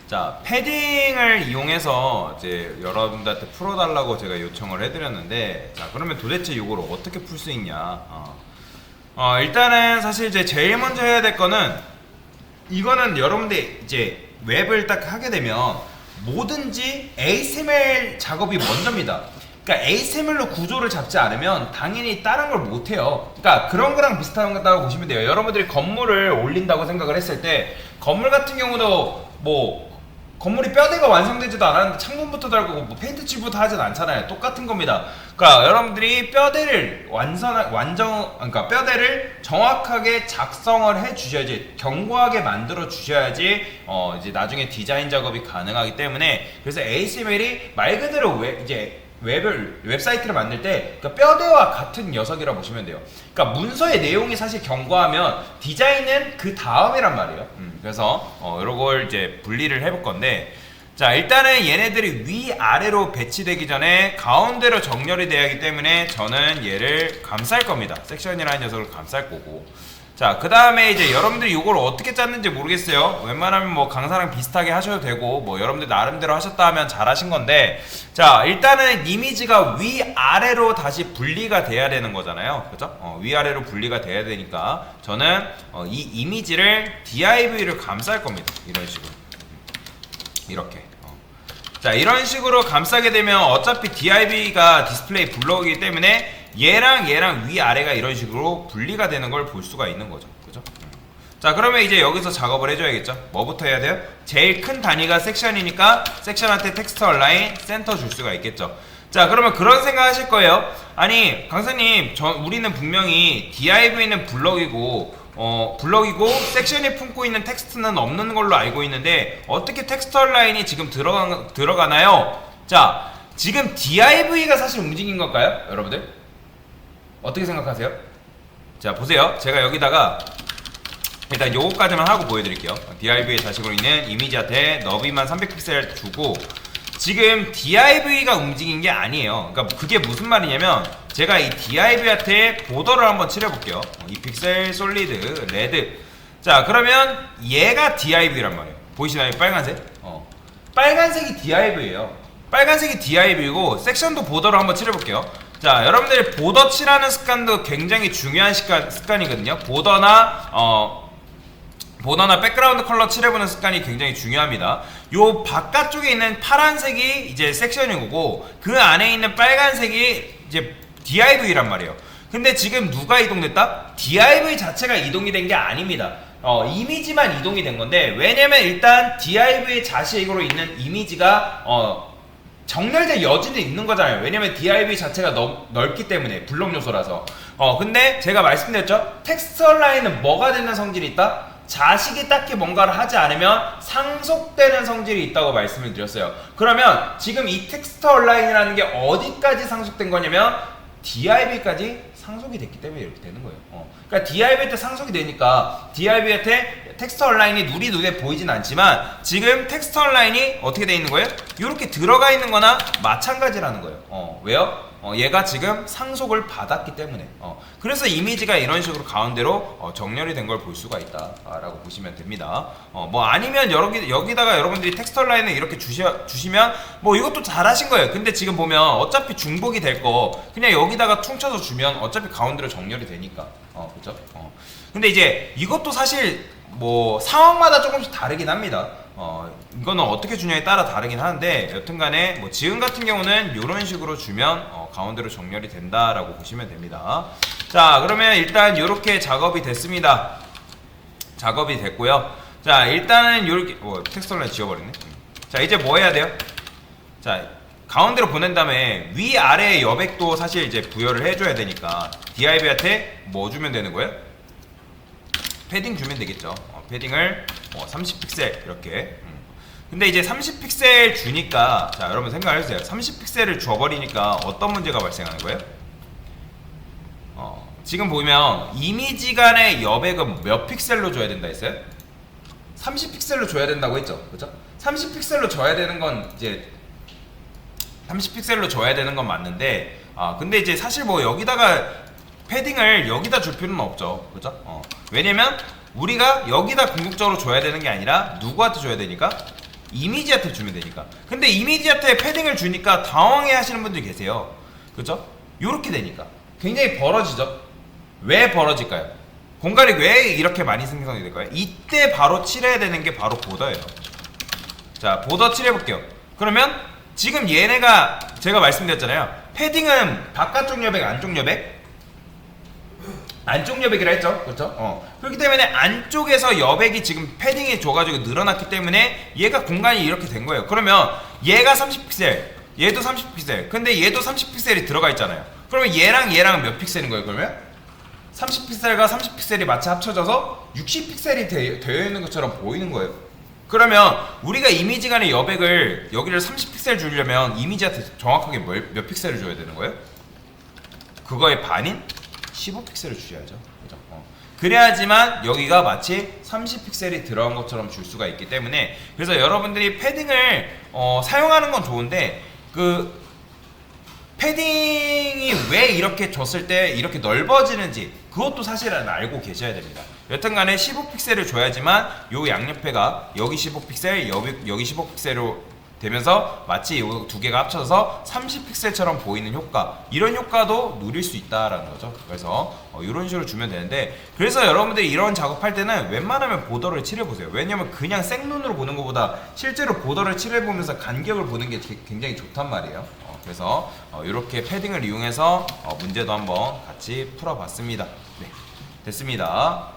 자, 패딩을 이용해서 이제 여러분들한테 풀어달라고 제가 요청을 해드렸는데, 자, 그러면 도대체 이걸 어떻게 풀 수 있냐? 일단은 사실 이제 제일 먼저 해야 될 거는, 이거는 여러분들 이제 웹을 딱 하게 되면 뭐든지 HTML 작업이 먼저입니다. 그러니까 HTML로 구조를 잡지 않으면 당연히 다른 걸 못해요. 그러니까 그런 거랑 비슷한 거다고 보시면 돼요. 여러분들이 건물을 올린다고 생각을 했을 때, 건물 같은 경우도 뭐 건물이 뼈대가 완성되지도 않았는데 창문부터 달고 뭐 페인트 칠부터 하진 않잖아요. 똑같은 겁니다. 그러니까 여러분들이 뼈대를 그러니까 뼈대를 정확하게 작성을 해 주셔야지, 견고하게 만들어 주셔야지 이제 나중에 디자인 작업이 가능하기 때문에, 그래서 HTML이 말 그대로 웹사이트를 만들 때 그러니까 뼈대와 같은 녀석이라 보시면 돼요. 그러니까 문서의 내용이 사실 견고하면 디자인은 그 다음이란 말이에요. 그래서 이런 걸 이제 분리를 해볼 건데, 자, 일단은 얘네들이 위아래로 배치되기 전에 가운데로 정렬이 돼야 하기 때문에 저는 얘를 감쌀 겁니다. 섹션이라는 녀석을 감쌀 거고, 자, 그 다음에 이제 여러분들이 이걸 어떻게 짰는지 모르겠어요. 웬만하면 뭐 강사랑 비슷하게 하셔도 되고, 뭐 여러분들 나름대로 하셨다 하면 잘 하신 건데, 자, 일단은 이미지가 위아래로 다시 분리가 돼야 되는 거잖아요. 그죠? 위아래로 분리가 돼야 되니까 저는 이 이미지를 div를 감쌀 겁니다. 이런 식으로. 이렇게. 자, 이런 식으로 감싸게 되면 어차피 div가 디스플레이 블록이기 때문에 얘랑 위아래가 이런 식으로 분리가 되는 걸 볼 수가 있는 거죠. 그죠? 자, 그러면 이제 여기서 작업을 해줘야겠죠. 뭐부터 해야 돼요? 제일 큰 단위가 섹션이니까 섹션한테 텍스트 얼라인 센터 줄 수가 있겠죠. 자, 그러면 그런 생각 하실 거예요. 아니, 강사님, 우리는 분명히 div는 블럭이고 섹션이 품고 있는 텍스트는 없는 걸로 알고 있는데 어떻게 텍스트 얼라인이 지금 들어가나요? 자, 지금 div가 사실 움직인 걸까요? 여러분들? 어떻게 생각하세요? 자, 보세요. 제가 여기다가 일단 요거까지만 하고 보여드릴게요. div의 자식으로 있는 이미지한테 너비만 300픽셀 주고, 지금 div가 움직인 게 아니에요. 그러니까 그게 무슨 말이냐면, 제가 이 div한테 보더를 한번 칠해볼게요. 2픽셀 솔리드 레드. 자, 그러면 얘가 div란 말이에요. 보이시나요? 빨간색? 빨간색이 div예요. 빨간색이 div이고, 섹션도 보더를 한번 칠해볼게요. 자, 여러분들이 보더 칠하는 습관도 굉장히 중요한 습관이거든요. 보더나 백그라운드 컬러 칠해보는 습관이 굉장히 중요합니다. 요 바깥쪽에 있는 파란색이 이제 섹션이고, 그 안에 있는 빨간색이 이제 div란 말이에요. 근데 지금 누가 이동됐다? div 자체가 이동이 된 게 아닙니다. 이미지만 이동이 된 건데, 왜냐면 일단 div의 자식으로 있는 이미지가 정렬된 여지는 있는 거잖아요. 왜냐면 div 자체가 넓기 때문에, 블록 요소라서. 근데 제가 말씀드렸죠? 텍스트 얼라인은 뭐가 되는 성질이 있다? 자식이 딱히 뭔가를 하지 않으면 상속되는 성질이 있다고 말씀을 드렸어요. 그러면 지금 이 텍스트 얼라인이라는 게 어디까지 상속된 거냐면 div까지 상속이 됐기 때문에 이렇게 되는 거예요. 그러니까 div한테 상속이 되니까 div한테 텍스트 얼라인이 눈에 보이진 않지만, 지금 텍스트 얼라인이 어떻게 돼 있는 거예요? 이렇게 들어가 있는 거나 마찬가지라는 거예요. 왜요? 얘가 지금 상속을 받았기 때문에. 그래서 이미지가 이런 식으로 가운데로 정렬이 된 걸 볼 수가 있다라고 보시면 됩니다. 뭐 아니면 여기다가 여러분들이 텍스트 얼라인을 이렇게 주시면 뭐 이것도 잘하신 거예요. 근데 지금 보면 어차피 중복이 될 거 그냥 여기다가 퉁쳐서 주면 어차피 가운데로 정렬이 되니까. 그죠? 근데 이제 이것도 사실 뭐 상황마다 조금씩 다르긴 합니다. 이거는 어떻게 주냐에 따라 다르긴 하는데, 여튼간에 뭐 지금 같은 경우는 이런 식으로 주면 가운데로 정렬이 된다라고 보시면 됩니다. 자, 그러면 일단 이렇게 작업이 됐습니다. 작업이 됐고요. 자, 일단은 이렇게 텍스트 라인 지워버리네. 자, 이제 뭐 해야 돼요? 자, 가운데로 보낸 다음에 위아래 여백도 사실 이제 부여를 해줘야 되니까 div한테 뭐 주면 되는 거예요? 패딩 주면 되겠죠. 패딩을 30픽셀 이렇게. 근데 이제 30픽셀 주니까, 자, 여러분 생각을 해주세요. 30픽셀을 줘버리니까 어떤 문제가 발생하는 거예요? 지금 보면 이미지 간의 여백은 몇 픽셀로 줘야 된다 했어요? 30픽셀로 줘야 된다고 했죠. 그죠? 30픽셀로 줘야 되는 건 이제 30픽셀로 줘야 되는 건 맞는데, 근데 이제 사실 뭐 여기다가 패딩을 여기다 줄 필요는 없죠. 그죠? 왜냐면 우리가 여기다 궁극적으로 줘야 되는 게 아니라 누구한테 줘야 되니까? 이미지한테 주면 되니까. 근데 이미지한테 패딩을 주니까 당황해 하시는 분들이 계세요. 그죠? 요렇게 되니까 굉장히 벌어지죠. 왜 벌어질까요? 공간이 왜 이렇게 많이 생성이 될까요? 이때 바로 칠해야 되는 게 바로 보더예요. 자, 보더 칠해볼게요. 그러면 지금 얘네가 제가 말씀드렸잖아요. 패딩은 바깥쪽 여백, 안쪽 여백, 안쪽 여백이라 했죠. 그렇죠? 그렇기 때문에 안쪽에서 여백이 지금 패딩이 줘가지고 늘어났기 때문에 얘가 공간이 이렇게 된 거예요. 그러면 얘가 30픽셀, 얘도 30픽셀, 근데 얘도 30픽셀이 들어가 있잖아요. 그러면 얘랑 몇 픽셀인 거예요? 그러면 30픽셀과 30픽셀이 마치 합쳐져서 60픽셀이 되어 있는 것처럼 보이는 거예요. 그러면 우리가 이미지 간의 여백을 여기를 30픽셀 주려면 이미지한테 정확하게 몇 픽셀을 줘야 되는 거예요? 그거의 반인 15픽셀을 주셔야죠. 그죠? 그래야지만 여기가 마치 30픽셀이 들어간 것처럼 줄 수가 있기 때문에, 그래서 여러분들이 패딩을 사용하는 건 좋은데 그 패딩이 왜 이렇게 줬을 때 이렇게 넓어지는지 그것도 사실은 알고 계셔야 됩니다. 여튼간에 15픽셀을 줘야지만 요 양옆에가 여기 15픽셀, 여기 15픽셀로 되면서 마치 이 두 개가 합쳐서 30픽셀처럼 보이는 효과, 이런 효과도 누릴 수 있다라는 거죠. 그래서 이런 식으로 주면 되는데, 그래서 여러분들이 이런 작업할 때는 웬만하면 보더를 칠해보세요. 왜냐면 그냥 생눈으로 보는 것보다 실제로 보더를 칠해보면서 간격을 보는 게 굉장히 좋단 말이에요. 그래서 이렇게 패딩을 이용해서 문제도 한번 같이 풀어봤습니다. 네, 됐습니다.